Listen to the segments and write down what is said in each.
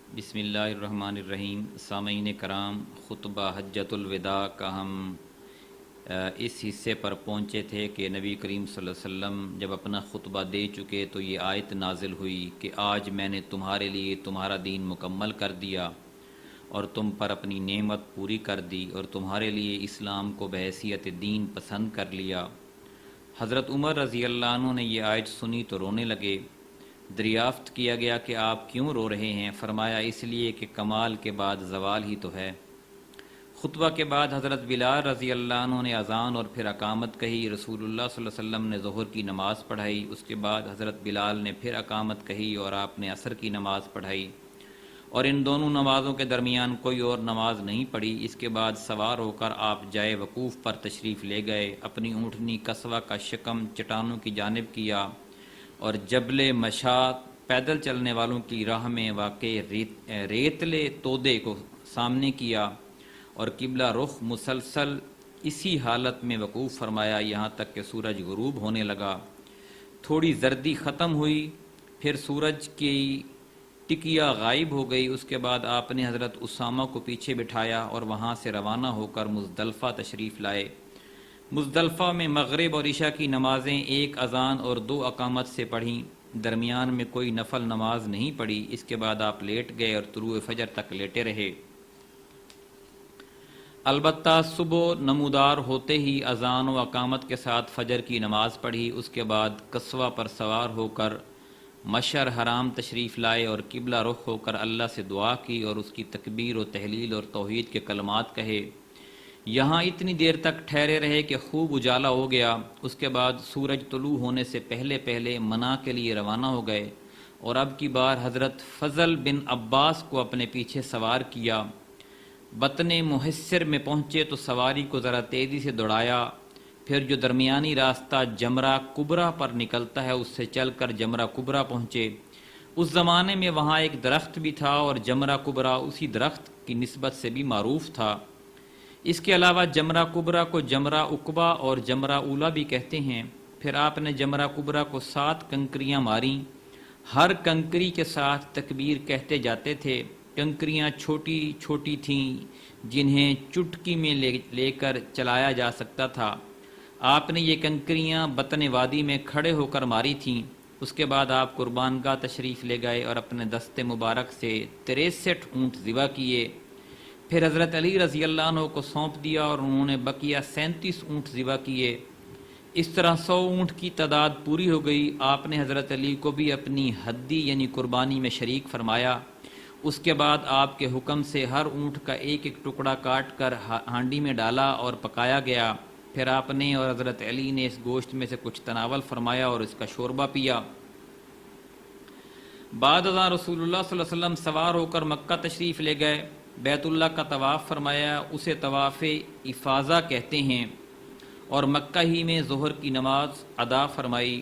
بسم اللہ الرحمن الرحیم۔ سامعین کرام، خطبہ حجۃ الوداع کا ہم اس حصے پر پہنچے تھے کہ نبی کریم صلی اللہ علیہ وسلم جب اپنا خطبہ دے چکے تو یہ آیت نازل ہوئی کہ آج میں نے تمہارے لیے تمہارا دین مکمل کر دیا اور تم پر اپنی نعمت پوری کر دی اور تمہارے لیے اسلام کو بحیثیت دین پسند کر لیا۔ حضرت عمر رضی اللہ عنہ نے یہ آیت سنی تو رونے لگے۔ دریافت کیا گیا کہ آپ کیوں رو رہے ہیں؟ فرمایا اس لیے کہ کمال کے بعد زوال ہی تو ہے۔ خطبہ کے بعد حضرت بلال رضی اللہ عنہ نے اذان اور پھر اقامت کہی۔ رسول اللہ صلی اللہ علیہ وسلم نے ظہر کی نماز پڑھائی، اس کے بعد حضرت بلال نے پھر اقامت کہی اور آپ نے عصر کی نماز پڑھائی، اور ان دونوں نمازوں کے درمیان کوئی اور نماز نہیں پڑھی۔ اس کے بعد سوار ہو کر آپ جائے وقوف پر تشریف لے گئے، اپنی اونٹنی قصوہ کا شکم چٹانوں کی جانب کیا اور جبل مشاط پیدل چلنے والوں کی راہ میں واقع ریتلے تودے کو سامنے کیا اور قبلہ رخ مسلسل اسی حالت میں وقوف فرمایا یہاں تک کہ سورج غروب ہونے لگا۔ تھوڑی زردی ختم ہوئی، پھر سورج کی ٹکیا غائب ہو گئی۔ اس کے بعد آپ نے حضرت اسامہ کو پیچھے بٹھایا اور وہاں سے روانہ ہو کر مزدلفہ تشریف لائے۔ مزدلفہ میں مغرب اور عشاء کی نمازیں ایک اذان اور 2 اقامت سے پڑھیں، درمیان میں کوئی نفل نماز نہیں پڑھی۔ اس کے بعد آپ لیٹ گئے اور طلوع فجر تک لیٹے رہے۔ البتہ صبح نمودار ہوتے ہی اذان و اقامت کے ساتھ فجر کی نماز پڑھی۔ اس کے بعد قصوہ پر سوار ہو کر مشعر حرام تشریف لائے اور قبلہ رخ ہو کر اللہ سے دعا کی اور اس کی تکبیر و تحلیل اور توحید کے کلمات کہے۔ یہاں اتنی دیر تک ٹھہرے رہے کہ خوب اجالا ہو گیا۔ اس کے بعد سورج طلوع ہونے سے پہلے پہلے منا کے لیے روانہ ہو گئے اور اب کی بار حضرت فضل بن عباس کو اپنے پیچھے سوار کیا۔ بطن محسر میں پہنچے تو سواری کو ذرا تیزی سے دوڑایا، پھر جو درمیانی راستہ جمرہ کبرا پر نکلتا ہے اس سے چل کر جمرہ کبرا پہنچے۔ اس زمانے میں وہاں ایک درخت بھی تھا اور جمرہ کبرا اسی درخت کی نسبت سے بھی معروف تھا۔ اس کے علاوہ جمرہ کبرا کو جمرہ عقبہ اور جمرہ اولا بھی کہتے ہیں۔ پھر آپ نے جمرہ کبرا کو 7 کنکریاں ماریں، ہر کنکری کے ساتھ تکبیر کہتے جاتے تھے۔ کنکریاں چھوٹی چھوٹی تھیں جنہیں چٹکی میں لے کر چلایا جا سکتا تھا۔ آپ نے یہ کنکریاں بطن وادی میں کھڑے ہو کر ماری تھیں۔ اس کے بعد آپ قربان گاہ تشریف لے گئے اور اپنے دست مبارک سے 63 اونٹ ذبح کیے، پھر حضرت علی رضی اللہ عنہ کو سونپ دیا اور انہوں نے بقیہ 37 اونٹ ذبح کیے۔ اس طرح 100 اونٹ کی تعداد پوری ہو گئی۔ آپ نے حضرت علی کو بھی اپنی حدی یعنی قربانی میں شریک فرمایا۔ اس کے بعد آپ کے حکم سے ہر اونٹ کا ایک ایک ٹکڑا کاٹ کر ہانڈی میں ڈالا اور پکایا گیا۔ پھر آپ نے اور حضرت علی نے اس گوشت میں سے کچھ تناول فرمایا اور اس کا شوربہ پیا۔ بعد ازاں رسول اللہ صلی اللہ علیہ وسلم سوار ہو کر مکہ تشریف لے گئے، بیت اللہ کا طواف فرمایا، اسے طواف افاضہ کہتے ہیں، اور مکہ ہی میں ظہر کی نماز ادا فرمائی۔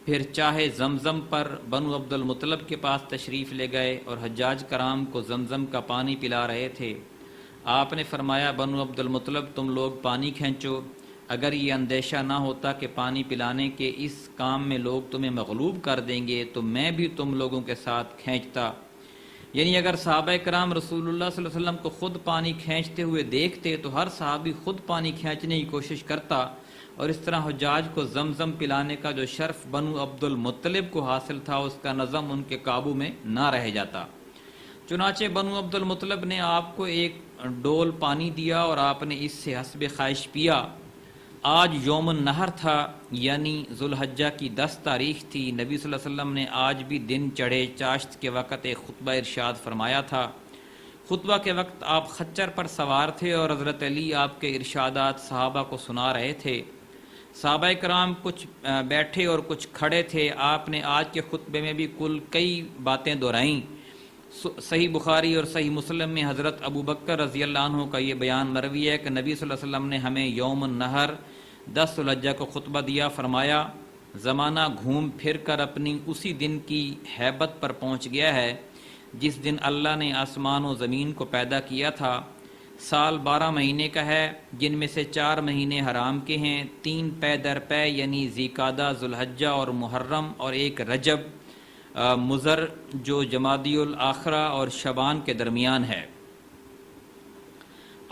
پھر چاہے زمزم پر بنو عبد المطلب کے پاس تشریف لے گئے اور حجاج کرام کو زمزم کا پانی پلا رہے تھے۔ آپ نے فرمایا بنو عبد المطلب تم لوگ پانی کھینچو، اگر یہ اندیشہ نہ ہوتا کہ پانی پلانے کے اس کام میں لوگ تمہیں مغلوب کر دیں گے تو میں بھی تم لوگوں کے ساتھ کھینچتا۔ یعنی اگر صحابہ کرام رسول اللہ صلی اللہ علیہ وسلم کو خود پانی کھینچتے ہوئے دیکھتے تو ہر صحابی خود پانی کھینچنے کی کوشش کرتا، اور اس طرح حجاج کو زمزم پلانے کا جو شرف بنو عبد المطلب کو حاصل تھا اس کا نظم ان کے قابو میں نہ رہ جاتا۔ چنانچہ بنو عبد المطلب نے آپ کو ایک ڈول پانی دیا اور آپ نے اس سے حسب خواہش پیا۔ آج یوم النحر تھا، یعنی ذوالحجہ کی 10 تاریخ تھی۔ نبی صلی اللہ علیہ وسلم نے آج بھی دن چڑھے چاشت کے وقت ایک خطبہ ارشاد فرمایا تھا۔ خطبہ کے وقت آپ خچر پر سوار تھے اور حضرت علی آپ کے ارشادات صحابہ کو سنا رہے تھے۔ صحابہ کرام کچھ بیٹھے اور کچھ کھڑے تھے۔ آپ نے آج کے خطبے میں بھی کل کئی باتیں دہرائیں۔ صحیح بخاری اور صحیح مسلم میں حضرت ابو بکر رضی اللہ عنہ کا یہ بیان مروی ہے کہ نبی صلی اللہ علیہ وسلم نے ہمیں یوم النحر 10 ذوالحجہ کو خطبہ دیا، فرمایا زمانہ گھوم پھر کر اپنی اسی دن کی ہیبت پر پہنچ گیا ہے جس دن اللہ نے آسمان و زمین کو پیدا کیا تھا۔ سال 12 مہینے کا ہے جن میں سے 4 مہینے حرام کے ہیں، 3 پے در پے یعنی ذی قعدہ، ذوالحجہ اور محرم، اور 1 رجب۔ مضر جو جمادی الاخرہ اور شعبان کے درمیان ہے۔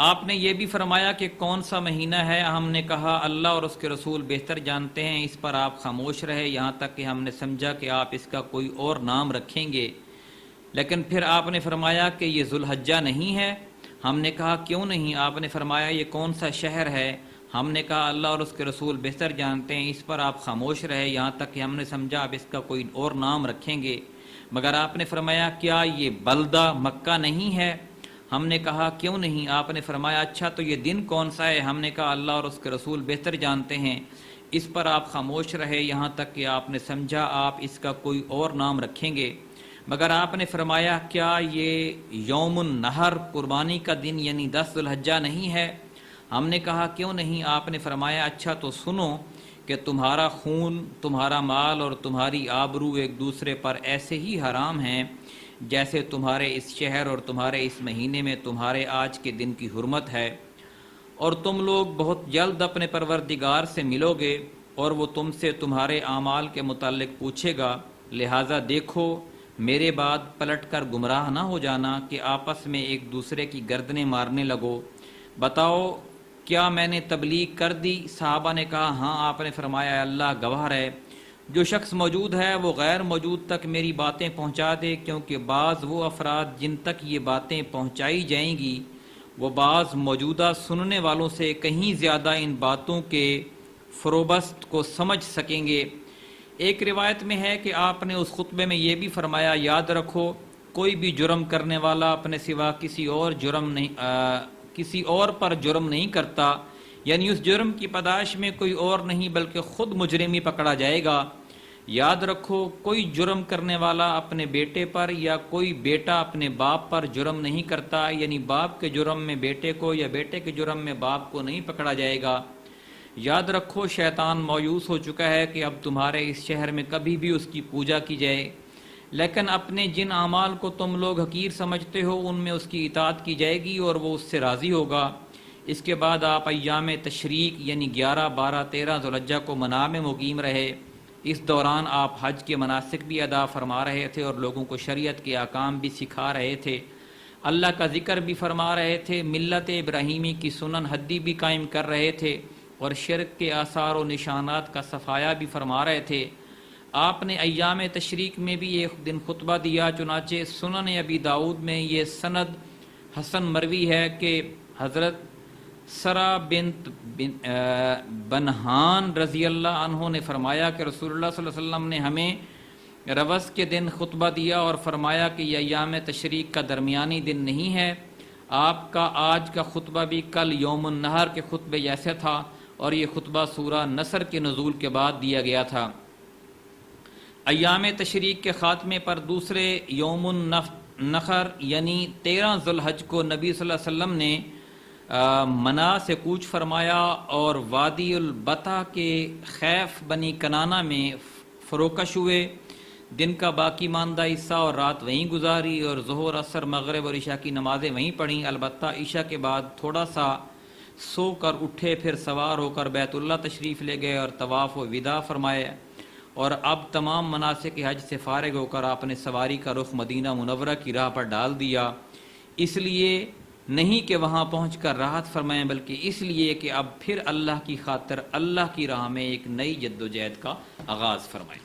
آپ نے یہ بھی فرمایا کہ کون سا مہینہ ہے؟ ہم نے کہا اللہ اور اس کے رسول بہتر جانتے ہیں، اس پر آپ خاموش رہے یہاں تک کہ ہم نے سمجھا کہ آپ اس کا کوئی اور نام رکھیں گے، لیکن پھر آپ نے فرمایا کہ یہ ذوالحجہ نہیں ہے۔ ہم نے کہا کیوں نہیں؟ آپ نے فرمایا یہ کون سا شہر ہے؟ ہم نے کہا اللہ اور اس کے رسول بہتر جانتے ہیں، اس پر آپ خاموش رہے یہاں تک کہ ہم نے سمجھا آپ اس کا کوئی اور نام رکھیں گے، مگر آپ نے فرمایا کیا یہ بلدہ مکہ نہیں ہے؟ ہم نے کہا کیوں نہیں؟ آپ نے فرمایا اچھا تو یہ دن کون سا ہے؟ ہم نے کہا اللہ اور اس کے رسول بہتر جانتے ہیں، اس پر آپ خاموش رہے یہاں تک کہ آپ نے سمجھا آپ اس کا کوئی اور نام رکھیں گے، مگر آپ نے فرمایا کیا یہ یوم النحر قربانی کا دن یعنی 10 ذوالحجہ نہیں ہے؟ ہم نے کہا کیوں نہیں؟ آپ نے فرمایا اچھا تو سنو کہ تمہارا خون، تمہارا مال اور تمہاری آبرو ایک دوسرے پر ایسے ہی حرام ہیں جیسے تمہارے اس شہر اور تمہارے اس مہینے میں تمہارے آج کے دن کی حرمت ہے، اور تم لوگ بہت جلد اپنے پروردگار سے ملو گے اور وہ تم سے تمہارے اعمال کے متعلق پوچھے گا، لہٰذا دیکھو میرے بعد پلٹ کر گمراہ نہ ہو جانا کہ آپس میں ایک دوسرے کی گردنیں مارنے لگو۔ بتاؤ کیا میں نے تبلیغ کر دی؟ صحابہ نے کہا ہاں۔ آپ نے فرمایا اللہ گواہ ہے، جو شخص موجود ہے وہ غیر موجود تک میری باتیں پہنچا دے، کیونکہ بعض وہ افراد جن تک یہ باتیں پہنچائی جائیں گی وہ بعض موجودہ سننے والوں سے کہیں زیادہ ان باتوں کے فروبست کو سمجھ سکیں گے۔ ایک روایت میں ہے کہ آپ نے اس خطبے میں یہ بھی فرمایا یاد رکھو کوئی بھی جرم کرنے والا اپنے سوا کسی اور پر جرم نہیں کرتا، یعنی اس جرم کی پاداش میں کوئی اور نہیں بلکہ خود مجرم ہی پکڑا جائے گا۔ یاد رکھو کوئی جرم کرنے والا اپنے بیٹے پر یا کوئی بیٹا اپنے باپ پر جرم نہیں کرتا، یعنی باپ کے جرم میں بیٹے کو یا بیٹے کے جرم میں باپ کو نہیں پکڑا جائے گا۔ یاد رکھو شیطان مایوس ہو چکا ہے کہ اب تمہارے اس شہر میں کبھی بھی اس کی پوجا کی جائے، لیکن اپنے جن اعمال کو تم لوگ حقیر سمجھتے ہو ان میں اس کی اطاعت کی جائے گی اور وہ اس سے راضی ہوگا۔ اس کے بعد آپ ایام تشریق یعنی 11، 12، 13 ذوالحجہ کو منا میں مقیم رہے۔ اس دوران آپ حج کے مناسک بھی ادا فرما رہے تھے اور لوگوں کو شریعت کے احکام بھی سکھا رہے تھے، اللہ کا ذکر بھی فرما رہے تھے، ملت ابراہیمی کی سنن حدی بھی قائم کر رہے تھے اور شرک کے آثار و نشانات کا صفایا بھی فرما رہے تھے۔ آپ نے ایام تشریق میں بھی ایک دن خطبہ دیا، چنانچہ سنن ابی داؤد میں یہ سند حسن مروی ہے کہ حضرت سرا بنت بنہان رضی اللہ عنہ نے فرمایا کہ رسول اللہ صلی اللہ علیہ وسلم نے ہمیں روز کے دن خطبہ دیا اور فرمایا کہ یہ ایام تشریق کا درمیانی دن نہیں ہے۔ آپ کا آج کا خطبہ بھی کل یوم النحر کے خطبے جیسا تھا اور یہ خطبہ سورہ نصر کے نزول کے بعد دیا گیا تھا۔ ایام تشریق کے خاتمے پر دوسرے یوم النحر یعنی 13 ذوالحج کو نبی صلی اللہ علیہ وسلم نے منا سے کوچ فرمایا اور وادی البطح کے خیف بنی کنانہ میں فروکش ہوئے، دن کا باقی ماندہ حصہ اور رات وہیں گزاری اور ظہر، عصر، مغرب اور عشاء کی نمازیں وہیں پڑھیں، البتہ عشاء کے بعد تھوڑا سا سو کر اٹھے، پھر سوار ہو کر بیت اللہ تشریف لے گئے اور طواف و وداع فرمائے، اور اب تمام مناسک حج سے فارغ ہو کر آپ نے سواری کا رخ مدینہ منورہ کی راہ پر ڈال دیا، اس لیے نہیں کہ وہاں پہنچ کر راحت فرمائیں بلکہ اس لیے کہ اب پھر اللہ کی خاطر اللہ کی راہ میں ایک نئی جد و جہد کا آغاز فرمائیں۔